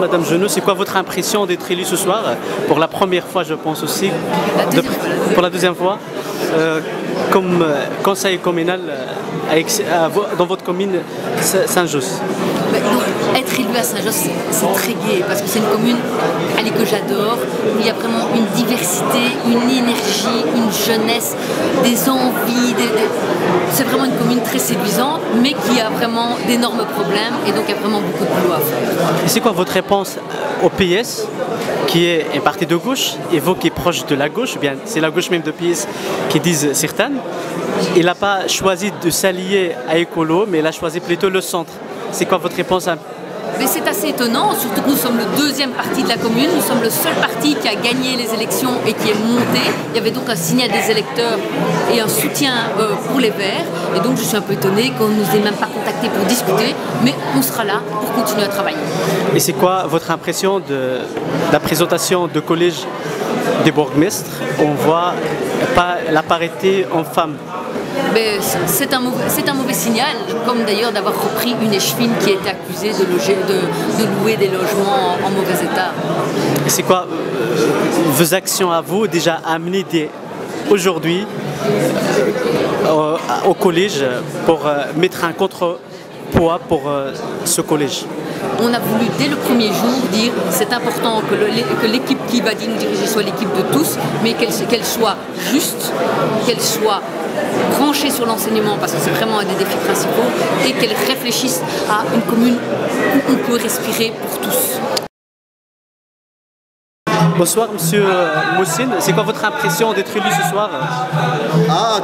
Madame Genot, c'est quoi votre impression d'être élue ce soir? Pour la première fois, je pense aussi. Pour la deuxième fois. Comme conseil communal dans votre commune Saint-Josse. Être élu à Saint-Josse, c'est très gai parce que c'est une commune que j'adore, où il y a vraiment une diversité, une énergie, une jeunesse, des envies. C'est vraiment une commune très séduisante, mais qui a vraiment d'énormes problèmes et donc il y a vraiment beaucoup de boulot à faire. Et c'est quoi votre réponse au PS, qui est un parti de gauche, et vous qui êtes proche de la gauche, bien c'est la gauche même de PS qui disent certaines. Il n'a pas choisi de s'allier à Écolo, mais il a choisi plutôt le centre. C'est quoi votre réponse à... Mais c'est assez étonnant, surtout que nous sommes le deuxième parti de la commune, nous sommes le seul parti qui a gagné les élections et qui est monté. Il y avait donc un signal des électeurs et un soutien pour les Verts. Et donc je suis un peu étonnée qu'on ne nous ait même pas contactés pour discuter, mais on sera là pour continuer à travailler. Et c'est quoi votre impression de la présentation de collège des bourgmestres? On voit pas la parité en femmes. C'est un mauvais signal, comme d'ailleurs d'avoir repris une échevine qui a été accusée de louer des logements en mauvais état. C'est quoi vos actions à vous déjà amenées aujourd'hui au collège pour mettre un contrepoids pour ce collège? On a voulu dès le premier jour dire c'est important que l'équipe qui va nous diriger soit l'équipe de tous, mais qu'elle soit juste, qu'elle soit branchée sur l'enseignement parce que c'est vraiment un des défis principaux et qu'elle réfléchisse à une commune où on peut respirer pour tous. Bonsoir Monsieur Moussine, c'est quoi votre impression d'être élu ce soir?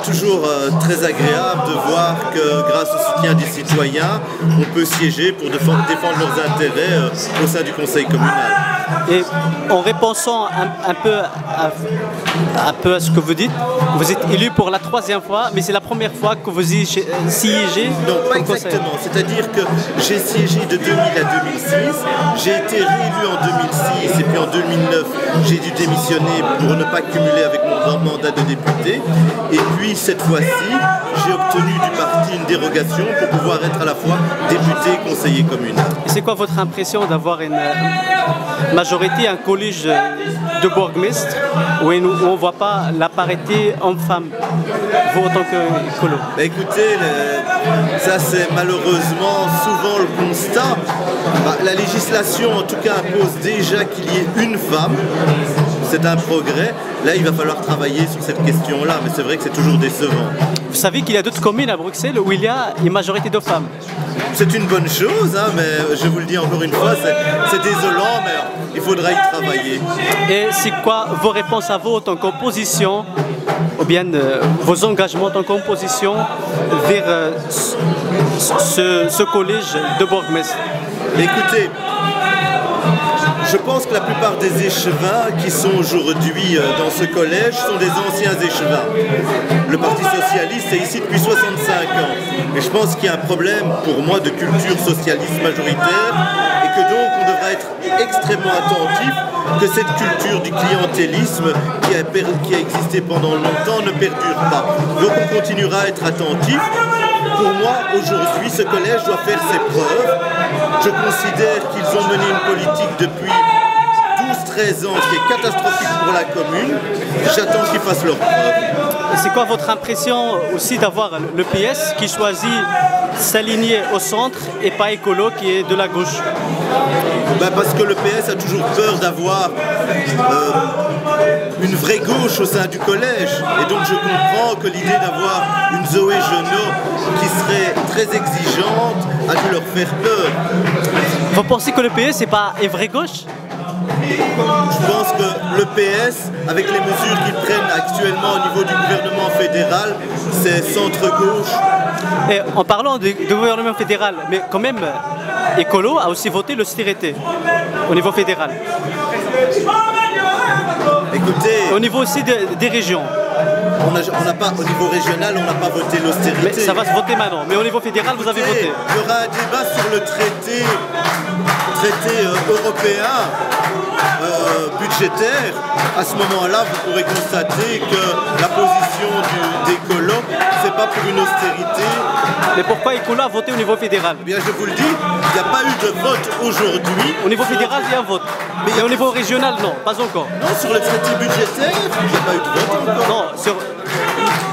Toujours très agréable de voir que grâce au soutien des citoyens, on peut siéger pour défendre leurs intérêts au sein du conseil communal. Et en repensant un peu à ce que vous dites, vous êtes élu pour la troisième fois, mais c'est la première fois que vous siégez? Non, pas exactement. C'est-à-dire que j'ai siégé de 2000 à 2006, j'ai été réélu en 2006 et puis en 2009, j'ai dû démissionner pour ne pas cumuler avec mon mandat de député. Et puis cette fois-ci, j'ai obtenu du parti une dérogation pour pouvoir être à la fois député et conseiller communal. Et c'est quoi votre impression d'avoir une majorité, un collège de bourgmestres où on ne voit pas la parité homme-femme, vous en tant qu'écolo? Écoutez, ça c'est malheureusement souvent le constat. La législation en tout cas impose déjà qu'il y ait une femme. C'est un progrès. Là, il va falloir travailler sur cette question-là, mais c'est vrai que c'est toujours décevant. Vous savez qu'il y a d'autres communes à Bruxelles où il y a une majorité de femmes. C'est une bonne chose, mais je vous le dis encore une fois, c'est désolant, mais il faudra y travailler. Et c'est quoi vos réponses à vous en tant qu'opposition, ou bien vos engagements en tant qu'opposition vers ce collège de bourgmestre? Écoutez, je pense que la plupart des échevins qui sont aujourd'hui dans ce collège sont des anciens échevins. Le Parti socialiste est ici depuis 65 ans. Et je pense qu'il y a un problème pour moi de culture socialiste majoritaire et que donc on devra être extrêmement attentif que cette culture du clientélisme qui a existé pendant longtemps ne perdure pas. Donc on continuera à être attentif. Pour moi, aujourd'hui, ce collège doit faire ses preuves. Je considère qu'ils ont mené une politique depuis 12-13 ans qui est catastrophique pour la commune. J'attends qu'ils fassent leurs preuves. Et c'est quoi votre impression aussi d'avoir le PS qui choisit s'aligner au centre et pas Écolo qui est de la gauche? Parce que le PS a toujours peur d'avoir une vraie gauche au sein du collège. Et donc je comprends que l'idée d'avoir une Zoé Genot qui serait très exigeante a dû leur faire peur. Vous pensez que le PS n'est pas une vraie gauche? Je pense que le PS, avec les mesures qu'ils prennent actuellement au niveau du gouvernement fédéral, c'est centre-gauche. Et en parlant du gouvernement fédéral, mais quand même, Écolo a aussi voté l'austérité au niveau fédéral. Écoutez, au niveau aussi des régions. On n'a pas, au niveau régional, on n'a pas voté l'austérité. Mais ça va se voter maintenant. Mais au niveau fédéral, vous avez voté. Il y aura un débat sur le traité européen budgétaire. À ce moment-là, vous pourrez constater que la position des colons, c'est pas pour une austérité Mais pourquoi Ecolo a voté au niveau fédéral? Eh bien, je vous le dis, il n'y a pas eu de vote aujourd'hui. Au niveau fédéral, il y a un vote. Mais au niveau régional, non, pas encore. Non, sur le traité budgétaire, il n'y a pas eu de vote encore. Non, sur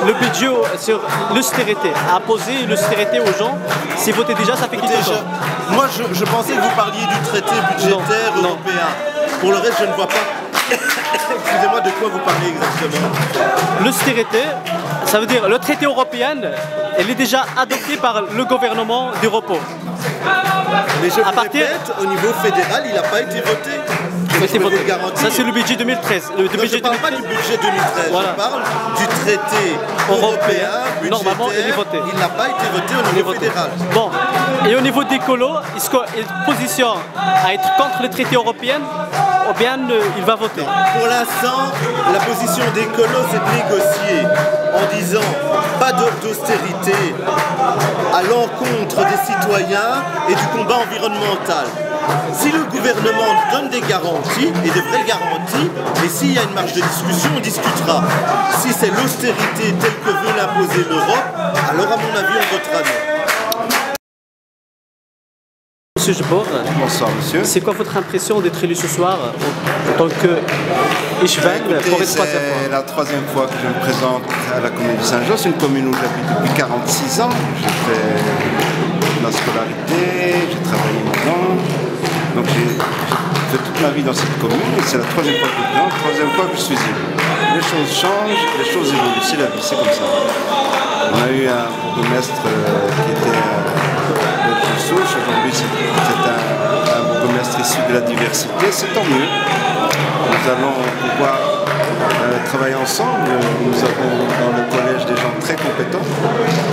le budget, sur l'austérité, à poser l'austérité aux gens, c'est voté déjà, ça fait qu'il Déjà, moi, je pensais que vous parliez du traité budgétaire Non, non. européen. Pour le reste, je ne vois pas. Excusez-moi, de quoi vous parlez exactement? L'austérité, ça veut dire le traité européen, elle est déjà adoptée par le gouvernement du repos. Mais je vous répète, au niveau fédéral, il n'a pas été voté. Je peux vous le garantir. Ça, c'est le budget 2013. Le Non, je budget ne parle pas du budget 2013, Voilà. je parle du traité européen, budgétaire. Normalement, il est voté. Il n'a pas été voté au niveau fédéral. Bon, et au niveau d'Ecolo, est-ce qu'il positionne à être contre le traité européen ou bien il va voter? Pour l'instant, la position d'Ecolo, c'est de négocier en disant pas d'austérité à l'encontre des citoyens et du combat environnemental. Si le gouvernement donne des garanties, et de vraies garanties, et s'il y a une marge de discussion, on discutera. Si c'est l'austérité telle que veut l'imposer l'Europe, alors à mon avis, on votera non. Monsieur Jebor, Bonsoir monsieur. c'est quoi votre impression d'être élu ce soir en tant que échevin pour une troisième fois? C'est la troisième fois que je me présente à la commune de Saint-Jean. C'est une commune où j'habite depuis 46 ans. J'ai fait ma scolarité, j'ai travaillé dedans. Donc j'ai fait toute ma vie dans cette commune et c'est la troisième fois que je viens, troisième fois que je suis élu. Les choses changent, les choses évoluent, c'est la vie, c'est comme ça. On a eu un bourgmestre qui était de souche, aujourd'hui c'est un bourgmestre issu de la diversité, c'est tant mieux. Nous allons pouvoir travailler ensemble, nous avons dans le collège des gens très compétents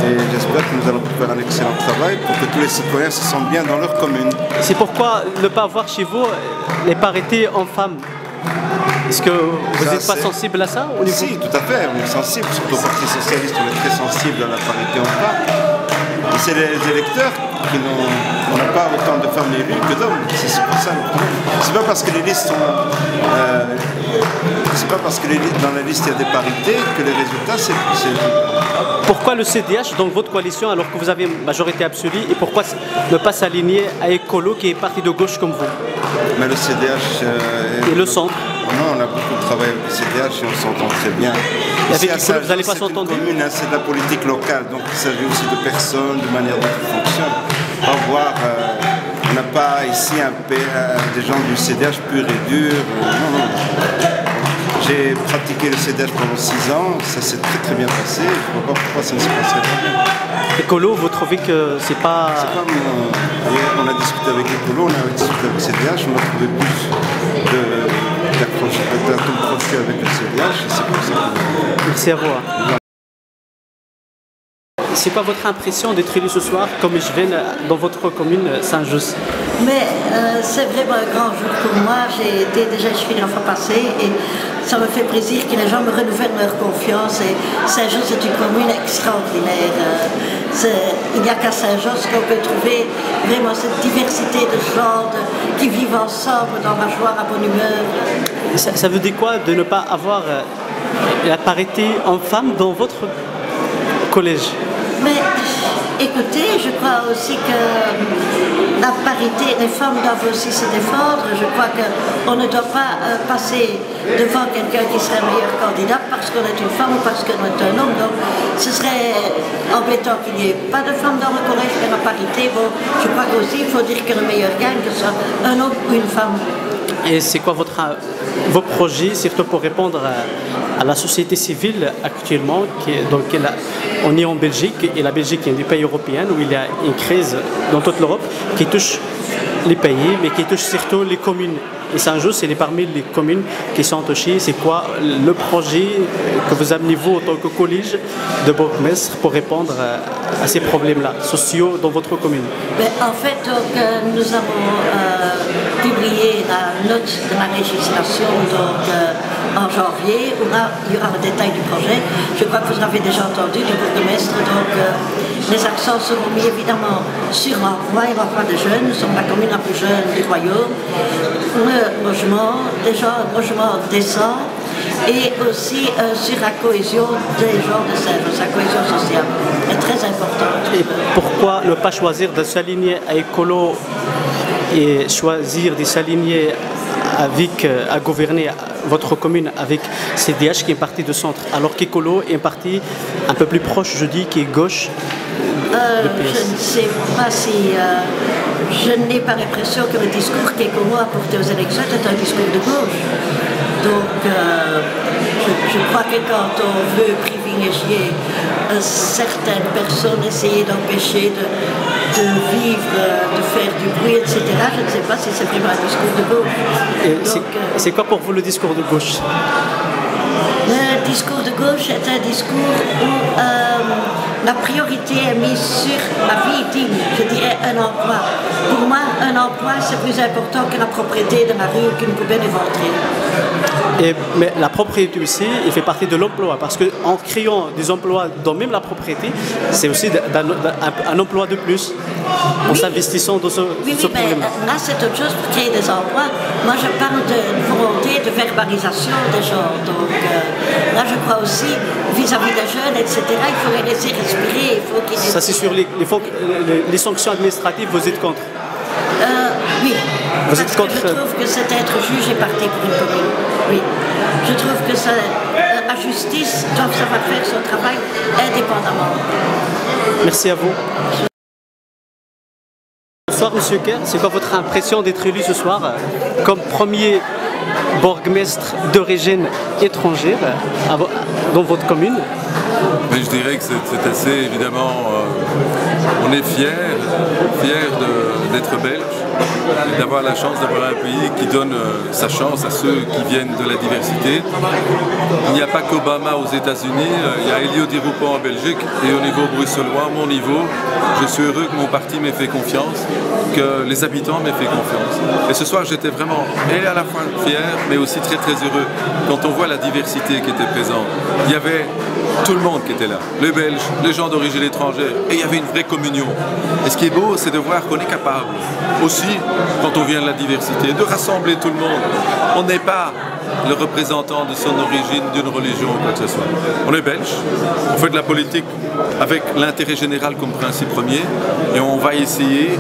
et j'espère que nous allons faire un excellent travail pour que tous les citoyens se sentent bien dans leur commune. C'est pourquoi ne pas avoir chez vous les parités hommes-femmes? Est-ce que vous n'êtes pas sensible à ça au niveau... Si, tout à fait, on est sensible, surtout au Parti Socialiste, on est très sensible à la parité hommes-femmes. Et c'est les électeurs qui n'ont pas autant de femmes élues que d'hommes, c'est pour ça le problème. C'est pas parce que les listes sont... c'est pas parce que dans la liste il y a des parités que les résultats c'est... Pourquoi le CDH dans votre coalition alors que vous avez une majorité absolue et pourquoi ne pas s'aligner à Ecolo qui est parti de gauche comme vous? Mais le CDH... et le centre? Non, on a beaucoup de travail avec le CDH et on s'entend très bien. Et avec Ecolo, vous n'allez pas s'entendre? C'est de la politique locale, donc il s'agit aussi de personnes, de manière dont ils fonctionnent. Au revoir, on n'a pas ici des gens du CDH pur et dur. Non. J'ai pratiqué le CDH pendant 6 ans, ça s'est très très bien passé, je ne vois pas pourquoi ça ne se passerait pas bien. Écolo, vous trouvez que c'est pas... On a discuté avec Ecolo, on a discuté avec le CDH, on a trouvé plus d'approcher avec le CDH, et c'est pour ça que... Merci à vous. C'est quoi votre impression d'être élu ce soir comme échevin dans votre commune Saint-Just? Mais c'est vraiment un grand jour pour moi. J'ai été déjà échevine la fois passée et ça me fait plaisir que les gens me renouvellent leur confiance. Et Saint-Just est une commune extraordinaire. Il n'y a qu'à Saint-Just qu'on peut trouver vraiment cette diversité de gens qui vivent ensemble dans la joie, la bonne humeur. Ça veut dire quoi de ne pas avoir la parité homme-femme dans votre collège? Mais écoutez, je crois aussi que la parité, les femmes doivent aussi se défendre. Je crois qu'on ne doit pas passer devant quelqu'un qui serait un meilleur candidat parce qu'on est une femme ou parce qu'on est un homme. Donc ce serait embêtant qu'il n'y ait pas de femmes dans le collège, mais la parité, bon, je crois qu'aussi il faut dire que le meilleur gagne, que ce soit un homme ou une femme. Et c'est quoi vos projets, surtout pour répondre à la société civile actuellement, on est en Belgique, et la Belgique est un des pays européens où il y a une crise dans toute l'Europe qui touche les pays, mais qui touche surtout les communes. Et Saint-Just, c'est parmi les communes qui sont touchées. C'est quoi le projet que vous amenez vous en tant que collège de bourgmestre pour répondre à ces problèmes-là sociaux dans votre commune? En fait, nous avons publié la note de la législation en janvier, où il y aura le détail du projet. Je crois que vous avez déjà entendu du bourgmestre. Donc les accents seront mis évidemment sur l'emploi et l'emploi des jeunes. Nous sommes la commune la plus jeune du royaume. Le logement, déjà un logement décent, et aussi sur la cohésion des gens de Saint-Just. La cohésion sociale est très importante. Et pourquoi ne pas choisir de s'aligner à Écolo et choisir de s'aligner avec, à gouverner votre commune avec CDH qui est un parti de centre, alors qu'Écolo est un parti un peu plus proche, je dis, qui est gauche? Je ne sais pas si... je n'ai pas l'impression que le discours qu'Écolo a porté aux élections est un discours de gauche. Donc, je crois que quand on veut privilégier certaines personnes, essayer d'empêcher de vivre, de faire du bruit, etc., je ne sais pas si c'est vraiment un discours de gauche. C'est quoi pour vous le discours de gauche? Le discours de gauche est un discours où la priorité est mise sur la vie digne, je dirais un emploi. Pour moi, un emploi, c'est plus important que la propriété de la rue ou qu'une poubelle éventrée. Mais la propriété aussi, il fait partie de l'emploi, parce qu'en créant des emplois dans même la propriété, c'est aussi un emploi de plus, en s'investissant dans ce problème. Là, c'est autre chose pour créer des emplois. Moi, je parle de volonté de verbalisation des gens. Donc, là, je crois aussi, vis-à-vis des jeunes, etc., il faut les laisser respirer. Il faut qu'ils... Ça, c'est sur les sanctions administratives, vous êtes contre? Oui. Vous êtes contre... Je trouve que cet être juge est parti pour une commune. Oui. Je trouve que la justice doit savoir faire son travail indépendamment. Merci à vous. Bonsoir, Monsieur Kerr. C'est quoi votre impression d'être élu ce soir comme premier bourgmestre d'origine étrangère dans votre commune? Mais je dirais que c'est assez évidemment, on est fiers d'être belges et d'avoir la chance d'avoir un pays qui donne sa chance à ceux qui viennent de la diversité. Il n'y a pas qu'Obama aux États-Unis, il y a Elio Di Rupo en Belgique et au niveau bruxellois, mon niveau, je suis heureux que mon parti m'ait fait confiance, que les habitants m'aient fait confiance. Et ce soir, j'étais vraiment à la fois fier, mais aussi très très heureux quand on voit la diversité qui était présente. Il y avait tout le monde qui était là, les Belges, les gens d'origine étrangère, et il y avait une vraie communion. Et ce qui est beau, c'est de voir qu'on est capable, aussi, quand on vient de la diversité, de rassembler tout le monde. On n'est pas le représentant de son origine, d'une religion ou quoi que ce soit. On est belge, on fait de la politique avec l'intérêt général comme principe premier, et on va essayer,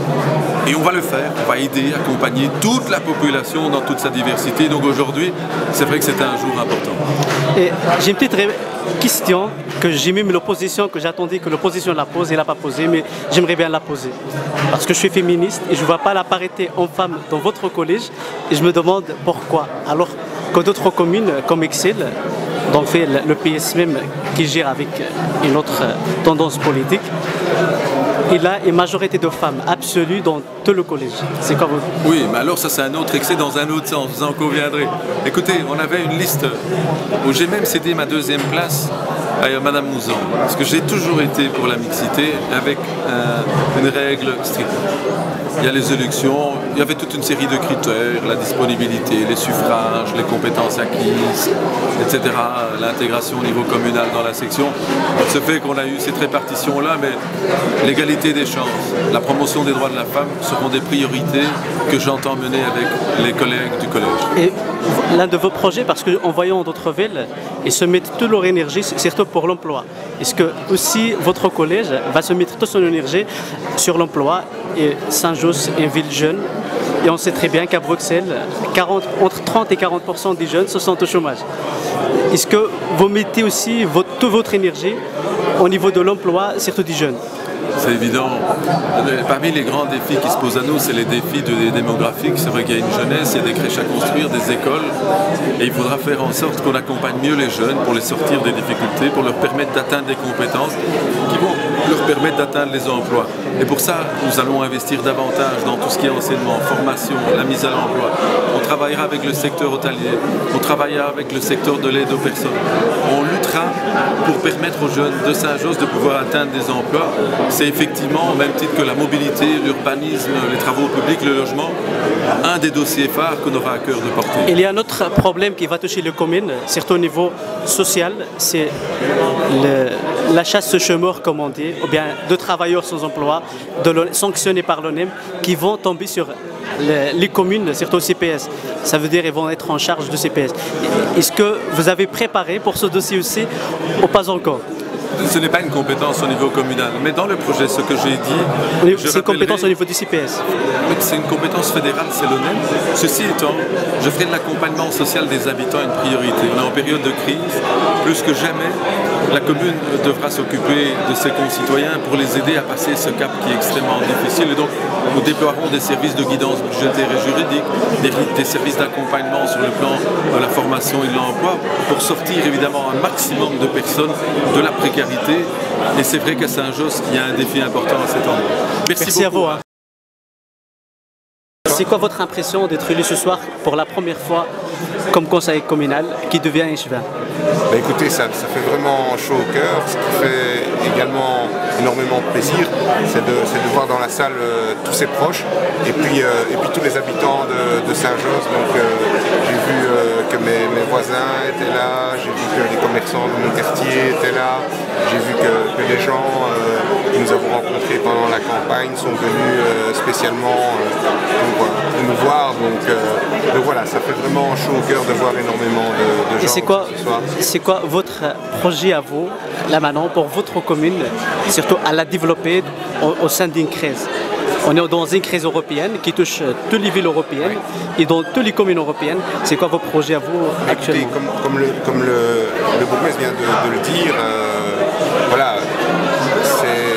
et on va le faire, on va aider, accompagner toute la population dans toute sa diversité. Donc aujourd'hui, c'est vrai que c'est un jour important. Et j'ai une petite question que j'ai même l'opposition, que j'attendais que l'opposition la pose, elle n'a pas posée, mais j'aimerais bien la poser. Parce que je suis féministe et je ne vois pas la parité homme-femme dans votre collège, et je me demande pourquoi. Alors que d'autres communes comme Excel, donc fait le PS même qui gère avec une autre tendance politique, il a une majorité de femmes absolue dans tout le collège. C'est quoi votre... Oui, mais alors ça c'est un autre excès dans un autre sens, vous en conviendrez. Écoutez, on avait une liste où j'ai même cédé ma deuxième place à Madame Mouzon, parce que j'ai toujours été pour la mixité avec une règle stricte. Il y a les élections, il y avait toute une série de critères, la disponibilité, les suffrages, les compétences acquises, etc., l'intégration au niveau communal dans la section. Ce fait qu'on a eu cette répartition-là, mais l'égalité des chances, la promotion des droits de la femme seront des priorités que j'entends mener avec les collègues du collège. Et l'un de vos projets, parce qu'en voyant d'autres villes, ils se mettent toute leur énergie, surtout pour l'emploi. Est-ce que aussi votre collège va se mettre toute son énergie sur l'emploi? Et Saint-Just est une ville jeune, et on sait très bien qu'à Bruxelles, entre 30 et 40% des jeunes se sentent au chômage. Est-ce que vous mettez aussi toute votre énergie au niveau de l'emploi, surtout des jeunes? C'est évident. Parmi les grands défis qui se posent à nous, c'est les défis démographiques. C'est vrai qu'il y a une jeunesse, il y a des crèches à construire, des écoles. Et il faudra faire en sorte qu'on accompagne mieux les jeunes pour les sortir des difficultés, pour leur permettre d'atteindre des compétences qui vont leur permettre d'atteindre les emplois. Et pour ça, nous allons investir davantage dans tout ce qui est enseignement, formation, la mise à l'emploi. On travaillera avec le secteur hôtelier, on travaillera avec le secteur de l'aide aux personnes. On luttera pour permettre aux jeunes de Saint-Just de pouvoir atteindre des emplois. C'est effectivement, au même titre que la mobilité, l'urbanisme, les travaux publics, le logement, un des dossiers phares qu'on aura à cœur de porter. Il y a un autre problème qui va toucher les communes, surtout au niveau social, c'est la chasse aux chômeurs, comme on dit, ou bien de travailleurs sans emploi, sanctionnés par l'ONEM, qui vont tomber sur les communes, surtout CPS. Ça veut dire qu'ils vont être en charge de CPS. Est-ce que vous avez préparé pour ce dossier aussi ou pas encore? Ce n'est pas une compétence au niveau communal, mais dans le projet, ce que j'ai dit... C'est une compétence au niveau du CPS. C'est une compétence fédérale, c'est l'ONEM. Ceci étant, je ferai de l'accompagnement social des habitants une priorité. On est en période de crise. Plus que jamais, la commune devra s'occuper de ses concitoyens pour les aider à passer ce cap qui est extrêmement difficile. Et donc, nous déploierons des services de guidance budgétaire et juridique, des services d'accompagnement sur le plan de la formation et de l'emploi, pour sortir évidemment un maximum de personnes de la précarité. Et c'est vrai qu'à Saint-Josse, il y a un défi important à cet endroit. Merci à vous. Hein. C'est quoi votre impression d'être élu ce soir pour la première fois comme conseiller communal qui devient échevin? Écoutez, ça fait vraiment chaud au cœur. Ce qui fait également énormément de plaisir, c'est de voir dans la salle tous ses proches et puis tous les habitants de Saint-Josse. Donc j'ai vu que mes voisins étaient là, j'ai vu que les commerçants de mon quartier étaient là, j'ai vu que les gens que nous avons rencontrés pendant la campagne sont venus spécialement pour nous voir. Donc voilà, ça fait vraiment chaud au cœur de voir énormément de gens. Et c'est quoi votre projet à vous, là maintenant, pour votre commune, surtout à la développer au sein d'une crise? On est dans une crise européenne qui touche toutes les villes européennes et dans toutes les communes européennes. C'est quoi vos projets à vous actuellement? Écoutez, comme le bourgmestre vient de le dire, voilà,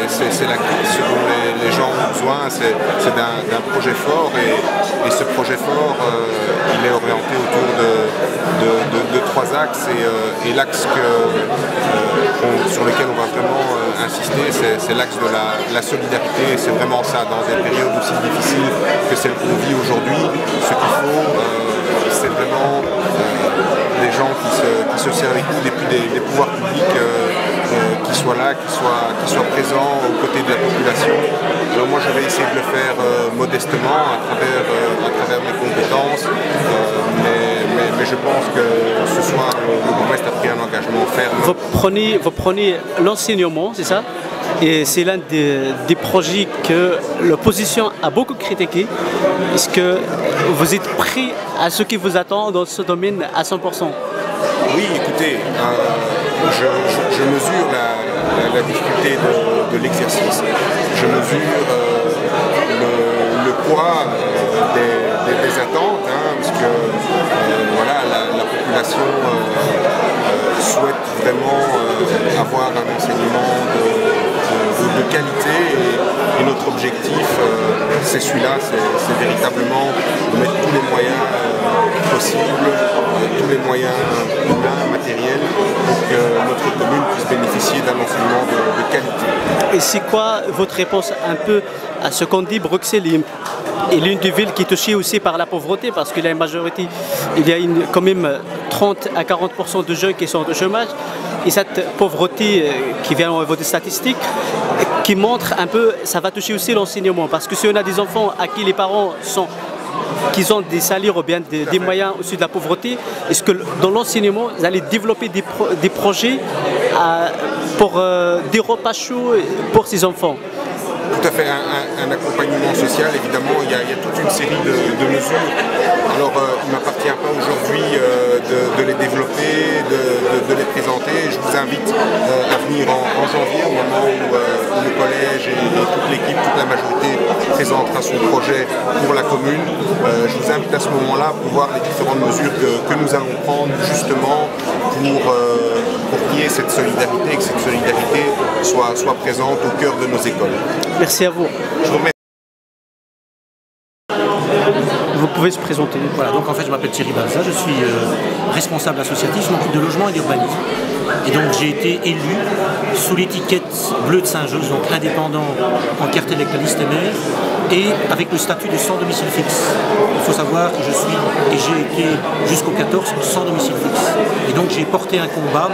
c'est la crise, ce dont les gens ont besoin, c'est d'un projet fort et ce projet fort, il est orienté autour de trois axes et l'axe sur lequel on va vraiment insister, c'est l'axe de la solidarité. C'est vraiment ça, dans des périodes aussi difficiles que celles qu'on vit aujourd'hui. Ce qu'il faut, c'est vraiment des gens qui se servent avec nous, et puis des pouvoirs publics qui soient là, qui soient présents aux côtés de la population. Alors moi je vais essayer de le faire modestement à travers mes compétences, mais je pense que ce soir le bourgmestre a pris un engagement ferme. Vous prenez l'enseignement, c'est ça? Et c'est l'un des projets que l'opposition a beaucoup critiqué. Est-ce que vous êtes prêt à ce qui vous attend dans ce domaine à 100%? Oui, écoutez, je mesure la difficulté de l'exercice, je mesure le poids des attentes, parce que voilà, la population souhaite vraiment avoir un enseignement de qualité et notre objectif, c'est celui-là, c'est véritablement de mettre tous les moyens possibles, tous les moyens humains, matériels, pour que notre commune puisse bénéficier d'un enseignement de qualité. Et c'est quoi votre réponse un peu à ce qu'on dit Bruxelles est l'une des villes qui est touchée aussi par la pauvreté, parce qu'il y a une majorité, il y a quand même 30 à 40% de jeunes qui sont au chômage, et cette pauvreté qui vient au niveau des statistiques, qui montre un peu, ça va toucher aussi l'enseignement, parce que si on a des enfants à qui les parents qui ont des salaires ou bien des moyens au-dessus de la pauvreté, est-ce que dans l'enseignement, vous allez développer des projets pour des repas chauds pour ces enfants? Tout à fait, un accompagnement social, évidemment, il y a toute une série de mesures. Alors, il ne m'appartient pas aujourd'hui de les développer, de les présenter. Je vous invite à venir en janvier, au moment où le collège et toute l'équipe, toute la majorité présentera son projet pour la commune. Je vous invite à ce moment-là pour voir les différentes mesures que nous allons prendre justement pour qu'il y ait cette solidarité et que cette solidarité soit présente au cœur de nos écoles. Merci à vous. Je vous remercie. Vous pouvez se présenter. Voilà, donc en fait je m'appelle Thierry Balza, je suis responsable associatif, je m'occupe de logement et d'urbanisme. Et donc j'ai été élu sous l'étiquette bleue de Saint-Josse, donc indépendant en carte électoraliste et maire, et avec le statut de sans domicile fixe. Il faut savoir que j'ai été jusqu'au 14 sans domicile fixe. Et donc j'ai porté un combat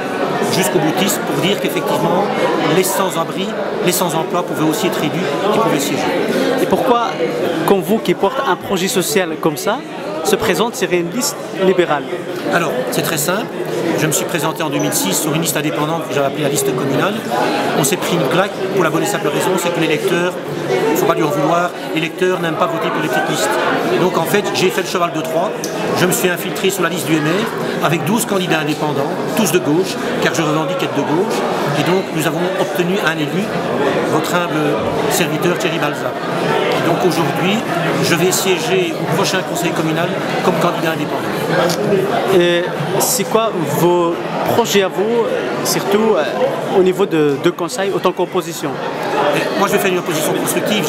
jusqu'au boutiste pour dire qu'effectivement les sans-abri, les sans-emploi pouvaient aussi être élus et pouvaient siéger. Et pourquoi, comme vous qui portez un projet social comme ça, se présente sur une liste libérale? Alors, c'est très simple. Je me suis présenté en 2006 sur une liste indépendante que j'avais appelée la liste communale. On s'est pris une claque pour la bonne et simple raison, c'est que l'électeur, il ne faut pas lui en vouloir, l'électeur n'aime pas voter pour les petites listes. Donc en fait, j'ai fait le cheval de Troie, je me suis infiltré sur la liste du MR avec 12 candidats indépendants, tous de gauche, car je revendique être de gauche. Et donc nous avons obtenu un élu, votre humble serviteur Thierry Balza. Et donc aujourd'hui, je vais siéger au prochain conseil communal comme candidat indépendant. Et c'est quoi vos projets à vous, surtout au niveau de conseil, autant qu'opposition? Moi je vais faire une opposition constructive,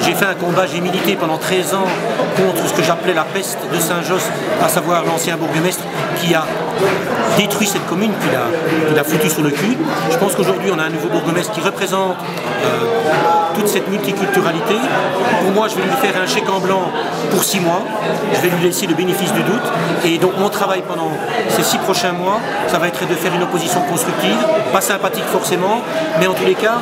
j'ai fait un combat, j'ai milité pendant 13 ans contre ce que j'appelais la peste de Saint-Josse, à savoir l'ancien bourgmestre qui a détruit cette commune, qu'il a foutu sur le cul. Je pense qu'aujourd'hui on a un nouveau bourgmestre qui représente toute cette multiculturalité. Pour moi je vais lui faire un chèque en blanc pour 6 mois, je vais lui laisser le bénéfice du doute et donc mon travail pendant ces 6 prochains mois, ça va être de faire une opposition constructive, pas sympathique forcément, mais en tous les cas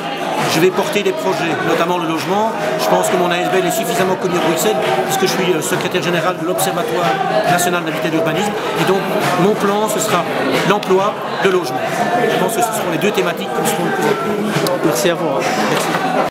je vais porter des projets, notamment le logement. Je pense que mon ASBL est suffisamment connu à Bruxelles, puisque je suis secrétaire général de l'Observatoire national d'habitat et d'urbanisme. Et donc, mon plan, ce sera l'emploi, le logement. Je pense que ce seront les deux thématiques qui seront le plus importantes. Merci à vous. Merci.